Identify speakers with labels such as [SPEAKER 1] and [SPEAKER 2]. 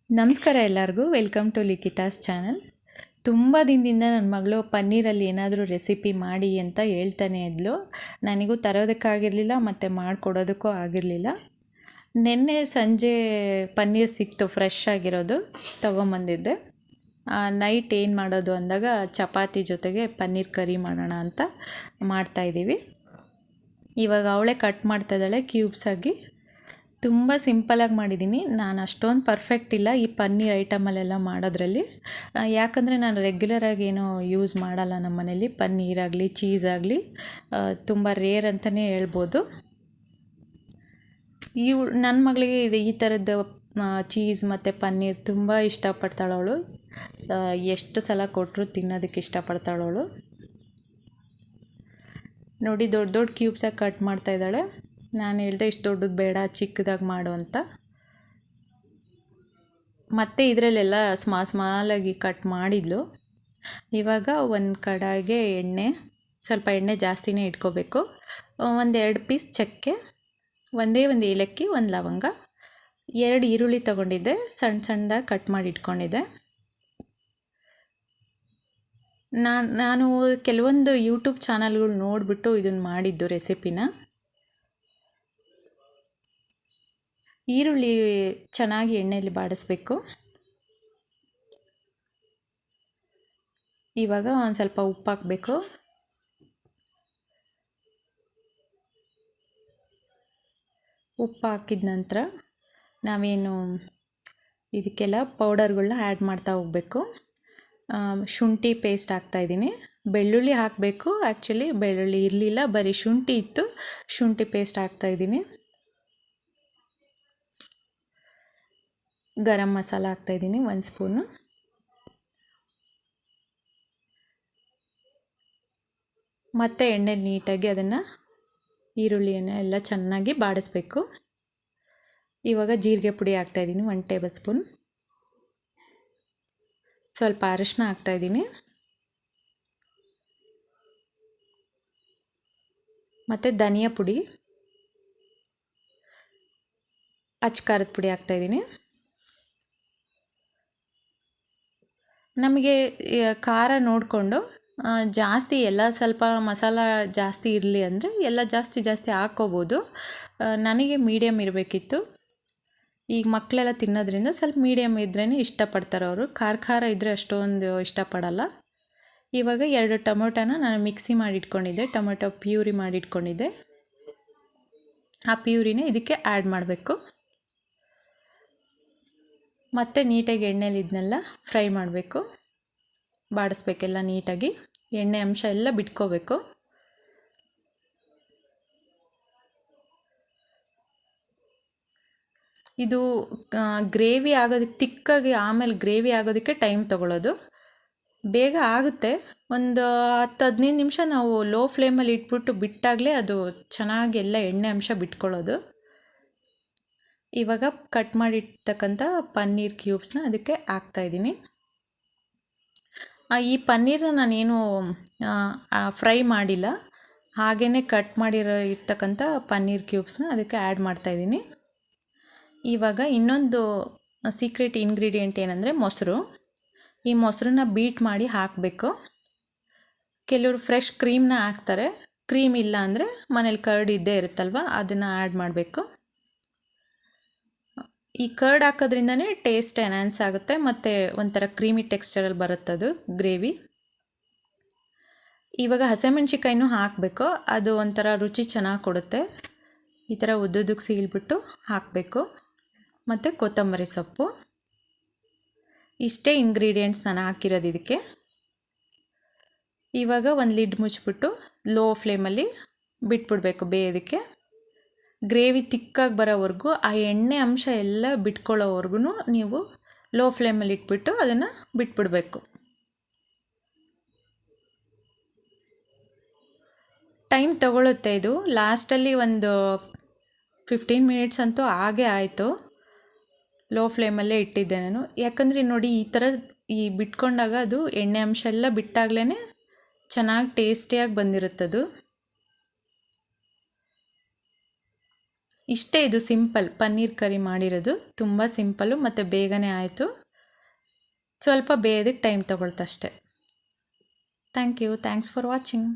[SPEAKER 1] ನಮಸ್ಕಾರ ಎಲ್ಲರಿಗೂ, welcome to ಲಿಖಿತಾಸ್ channel. ತುಂಬ ದಿನದಿಂದ ನನ್ನ ಮಗಳು ಪನ್ನೀರಲ್ಲಿ ಏನಾದರೂ ರೆಸಿಪಿ ಮಾಡಿ ಅಂತ ಹೇಳ್ತಾನೆ ಇದ್ಲು. ನನಗೂ ತರೋದಕ್ಕಾಗಿರಲಿಲ್ಲ ಮತ್ತು ಮಾಡಿಕೊಡೋದಕ್ಕೂ ಆಗಿರಲಿಲ್ಲ. ನಿನ್ನೆ ಸಂಜೆ ಪನ್ನೀರ್ ಸಿಕ್ತು, ಫ್ರೆಶ್ ಆಗಿರೋದು, ತೊಗೊಂಬಂದಿದ್ದೆ. ನೈಟ್ ಏನು ಮಾಡೋದು ಅಂದಾಗ ಚಪಾತಿ ಜೊತೆಗೆ ಪನ್ನೀರ್ ಕರಿ ಮಾಡೋಣ ಅಂತ ಮಾಡ್ತಾಯಿದ್ದೀವಿ. ಇವಾಗ ಅವಳೇ ಕಟ್ ಮಾಡ್ತಾಯಿದ್ದಾಳೆ ಕ್ಯೂಬ್ಸಾಗಿ. ತುಂಬ ಸಿಂಪಲಾಗಿ ಮಾಡಿದ್ದೀನಿ. ನಾನು ಅಷ್ಟೊಂದು ಪರ್ಫೆಕ್ಟ್ ಇಲ್ಲ ಈ ಪನ್ನೀರ್ ಐಟಮಲ್ಲೆಲ್ಲ ಮಾಡೋದ್ರಲ್ಲಿ. ಯಾಕಂದರೆ ನಾನು ರೆಗ್ಯುಲರಾಗಿ ಏನೋ ಯೂಸ್ ಮಾಡಲ್ಲ ನಮ್ಮ ಮನೇಲಿ. ಪನ್ನೀರಾಗಲಿ ಚೀಸ್ ಆಗಲಿ ತುಂಬ ರೇರ್ ಅಂತಲೇ ಹೇಳ್ಬೋದು. ನನ್ನ ಮಗಳಿಗೆ ಈ ಥರದ್ದು ಚೀಸ್ ಮತ್ತು ಪನ್ನೀರ್ ತುಂಬ ಇಷ್ಟಪಡ್ತಾಳವಳು. ಎಷ್ಟು ಸಲ ಕೊಟ್ಟರು ತಿನ್ನೋದಕ್ಕೆ ಇಷ್ಟಪಡ್ತಾಳವಳು. ನೋಡಿ, ದೊಡ್ಡ ದೊಡ್ಡ ಕ್ಯೂಬ್ಸಾಗಿ ಕಟ್ ಮಾಡ್ತಾಯಿದ್ದಾಳೆ. ನಾನು ಹೇಳಿದೆ ಇಷ್ಟು ದೊಡ್ಡದು ಬೇಡ, ಚಿಕ್ಕದಾಗಿ ಮಾಡು ಅಂತ. ಮತ್ತು ಇದರಲ್ಲೆಲ್ಲ ಸ್ಮಾಲಾಗಿ ಕಟ್ ಮಾಡಿದ್ಲು. ಇವಾಗ ಒಂದು ಕಡಾಯಿಗೆ ಸ್ವಲ್ಪ ಎಣ್ಣೆ ಜಾಸ್ತಿನೇ ಇಟ್ಕೋಬೇಕು. 1-2 ಪೀಸ್ ಚಕ್ಕೆ, ಒಂದು ಏಲಕ್ಕಿ, 1 ಲವಂಗ, 2 ಈರುಳ್ಳಿ ತೊಗೊಂಡಿದ್ದೆ, ಸಣ್ಣದಾಗಿ ಕಟ್ ಮಾಡಿ ಇಟ್ಕೊಂಡಿದ್ದೆ. ನಾನು ಕೆಲವೊಂದು ಯೂಟ್ಯೂಬ್ ಚಾನಲ್ಗಳು ನೋಡಿಬಿಟ್ಟು ಇದನ್ನು ಮಾಡಿದ್ದು ರೆಸಿಪಿನ. ಈರುಳ್ಳಿ ಚೆನ್ನಾಗಿ ಎಣ್ಣೆಯಲ್ಲಿ ಬಾಡಿಸ್ಬೇಕು. ಇವಾಗ ಒಂದು ಸ್ವಲ್ಪ ಉಪ್ಪು ಹಾಕಬೇಕು. ಉಪ್ಪು ಹಾಕಿದ ನಂತರ ನಾವೇನು ಇದಕ್ಕೆಲ್ಲ ಪೌಡರ್ಗಳನ್ನ ಆ್ಯಡ್ ಮಾಡ್ತಾ ಹೋಗಬೇಕು. ಶುಂಠಿ ಪೇಸ್ಟ್ ಹಾಕ್ತಾಯಿದ್ದೀನಿ. ಬೆಳ್ಳುಳ್ಳಿ ಹಾಕಬೇಕು. ಆ್ಯಕ್ಚುಲಿ ಬೆಳ್ಳುಳ್ಳಿ ಇರಲಿಲ್ಲ, ಬರೀ ಶುಂಠಿ ಇತ್ತು. ಶುಂಠಿ ಪೇಸ್ಟ್ ಹಾಕ್ತಾಯಿದ್ದೀನಿ. ಗರಂ ಮಸಾಲ ಹಾಕ್ತಾಯಿದ್ದೀನಿ 1 ಸ್ಪೂನು. ಮತ್ತು ಎಣ್ಣೆ ನೀಟಾಗಿ ಅದನ್ನು ಈರುಳ್ಳಿಯನ್ನು ಎಲ್ಲ ಚೆನ್ನಾಗಿ ಬಾಡಿಸ್ಬೇಕು. ಇವಾಗ ಜೀರಿಗೆ ಪುಡಿ ಹಾಕ್ತಾಯಿದ್ದೀನಿ 1 ಟೇಬಲ್ ಸ್ಪೂನ್. ಸ್ವಲ್ಪ ಅರಿಶಿನ ಹಾಕ್ತಾಯಿದ್ದೀನಿ. ಮತ್ತು ಧನಿಯಾ ಪುಡಿ, ಅಚ್ಚ ಖಾರದ ಪುಡಿ ಹಾಕ್ತಾಯಿದ್ದೀನಿ. ನಮಗೆ ಖಾರ ನೋಡಿಕೊಂಡು ಜಾಸ್ತಿ ಎಲ್ಲ ಸ್ವಲ್ಪ ಮಸಾಲ ಜಾಸ್ತಿ ಇರಲಿ ಅಂದರೆ ಎಲ್ಲ ಜಾಸ್ತಿ ಹಾಕ್ಕೋಬೋದು. ನನಗೆ ಮೀಡಿಯಮ್ ಇರಬೇಕಿತ್ತು. ಈಗ ಮಕ್ಕಳೆಲ್ಲ ತಿನ್ನೋದ್ರಿಂದ ಸ್ವಲ್ಪ ಮೀಡಿಯಮ್ ಇದ್ರೇ ಇಷ್ಟಪಡ್ತಾರೆ ಅವರು. ಖಾರ ಇದ್ದರೆ ಅಷ್ಟೊಂದು ಇಷ್ಟಪಡಲ್ಲ. ಇವಾಗ 2 ಟೊಮೊಟೊನ ನಾನು ಮಿಕ್ಸಿ ಮಾಡಿಟ್ಕೊಂಡಿದ್ದೆ, ಟೊಮೊಟೊ ಪ್ಯೂರಿ ಮಾಡಿಟ್ಕೊಂಡಿದ್ದೆ. ಆ ಪ್ಯೂರಿನೇ ಇದಕ್ಕೆ ಆ್ಯಡ್ ಮಾಡಬೇಕು. ಮತ್ತು ನೀಟಾಗಿ ಎಣ್ಣೆಲಿ ಇದನ್ನೆಲ್ಲ ಫ್ರೈ ಮಾಡಬೇಕು, ಬಾಡಿಸ್ಬೇಕೆಲ್ಲ ನೀಟಾಗಿ. ಎಣ್ಣೆ ಅಂಶ ಎಲ್ಲ ಬಿಟ್ಕೋಬೇಕು. ಇದು ಗ್ರೇವಿ ಆಗೋದಕ್ಕೆ ತಿಕ್ಕಾಗಿ, ಆಮೇಲೆ ಗ್ರೇವಿ ಆಗೋದಕ್ಕೆ ಟೈಮ್ ತೊಗೊಳ್ಳೋದು. ಬೇಗ ಆಗುತ್ತೆ. ಒಂದು 10-15 ನಿಮಿಷ ನಾವು ಲೋ ಫ್ಲೇಮಲ್ಲಿ ಇಟ್ಬಿಟ್ಟು ಬಿಟ್ಟಾಗಲೇ ಅದು ಚೆನ್ನಾಗಿ ಎಲ್ಲ ಎಣ್ಣೆ ಅಂಶ ಬಿಟ್ಕೊಳ್ಳೋದು. ಇವಾಗ ಕಟ್ ಮಾಡಿರ್ತಕ್ಕಂಥ ಪನ್ನೀರ್ ಕ್ಯೂಬ್ಸ್ನ ಅದಕ್ಕೆ ಹಾಕ್ತಾಯಿದ್ದೀನಿ. ಈ ಪನ್ನೀರನ್ನ ನಾನೇನು ಫ್ರೈ ಮಾಡಿಲ್ಲ, ಹಾಗೇ ಕಟ್ ಇರ್ತಕ್ಕಂಥ ಪನ್ನೀರ್ ಕ್ಯೂಬ್ಸ್ನ ಅದಕ್ಕೆ ಆ್ಯಡ್ ಮಾಡ್ತಾಯಿದ್ದೀನಿ. ಇವಾಗ ಇನ್ನೊಂದು ಸೀಕ್ರೆಟ್ ಇಂಗ್ರೀಡಿಯೆಂಟ್ ಏನಂದರೆ ಮೊಸರು. ಈ ಮೊಸರನ್ನ ಬೀಟ್ ಮಾಡಿ ಹಾಕಬೇಕು. ಕೆಲವರು ಫ್ರೆಶ್ ಕ್ರೀಮ್ನ ಹಾಕ್ತಾರೆ. ಕ್ರೀಮ್ ಇಲ್ಲ ಅಂದರೆ ಮನೇಲಿ ಕರ್ಡ್ ಇದ್ದೇ ಇರುತ್ತಲ್ವ, ಅದನ್ನು ಆ್ಯಡ್ ಮಾಡಬೇಕು. ಈ ಕರ್ಡ್ ಹಾಕೋದ್ರಿಂದನೇ ಟೇಸ್ಟ್ ಎನ್ಹಾನ್ಸ್ ಆಗುತ್ತೆ ಮತ್ತು ಒಂಥರ ಕ್ರೀಮಿ ಟೆಕ್ಸ್ಚರಲ್ಲಿ ಬರುತ್ತದು ಗ್ರೇವಿ. ಇವಾಗ ಹಸಿಮೆಣ್ಸಿಕಾಯಿನೂ ಹಾಕಬೇಕು, ಅದು ಒಂಥರ ರುಚಿ ಚೆನ್ನಾಗಿ ಕೊಡುತ್ತೆ. ಈ ಥರ ಉದ್ದುದ್ದಕ್ಕೆ ಸೀಳ್ಬಿಟ್ಟು ಹಾಕಬೇಕು. ಮತ್ತು ಕೊತ್ತಂಬರಿ ಸೊಪ್ಪು. ಇಷ್ಟೇ ಇಂಗ್ರೀಡಿಯೆಂಟ್ಸ್ ನಾನು ಹಾಕಿರೋದು ಇದಕ್ಕೆ. ಇವಾಗ ಒಂದು ಲಿಡ್ ಮುಚ್ಚಿಬಿಟ್ಟು ಲೋ ಫ್ಲೇಮಲ್ಲಿ ಬಿಟ್ಬಿಡಬೇಕು ಬೇಯೋದಕ್ಕೆ. ಗ್ರೇವಿ ತಿಕ್ಕಾಗಿ ಬರೋವರೆಗೂ, ಆ ಎಣ್ಣೆ ಅಂಶ ಎಲ್ಲ ಬಿಟ್ಕೊಳ್ಳೋವರೆಗೂ ನೀವು ಲೋ ಫ್ಲೇಮಲ್ಲಿ ಇಟ್ಬಿಟ್ಟು ಅದನ್ನು ಬಿಟ್ಬಿಡಬೇಕು. ಟೈಮ್ ತೊಗೊಳುತ್ತೆ ಇದು. ಲಾಸ್ಟಲ್ಲಿ ಒಂದು 15 ಮಿನಿಟ್ಸ್ ಅಂತೂ ಆಗೇ ಆಯಿತು. ಲೋ ಫ್ಲೇಮಲ್ಲೇ ಇಟ್ಟಿದ್ದೆ ನಾನು. ಯಾಕಂದರೆ ನೋಡಿ, ಈ ಥರ ಬಿಟ್ಕೊಂಡಾಗ ಅದು ಎಣ್ಣೆ ಅಂಶ ಎಲ್ಲ ಬಿಟ್ಟಾಗಲೇ ಚೆನ್ನಾಗಿ ಟೇಸ್ಟಿಯಾಗಿ ಬಂದಿರುತ್ತದು. ಇಷ್ಟೇ, ಇದು ಸಿಂಪಲ್ ಪನ್ನೀರ್ ಕರಿ ಮಾಡಿರೋದು. ತುಂಬ ಸಿಂಪಲ್ಲು ಮತ್ತು ಬೇಗನೆ ಆಯಿತು. ಸ್ವಲ್ಪ ಬೇಯೋದಕ್ಕೆ ಟೈಮ್ ತಗೊಳ್ತಷ್ಟೆ. Thank you. Thanks for watching.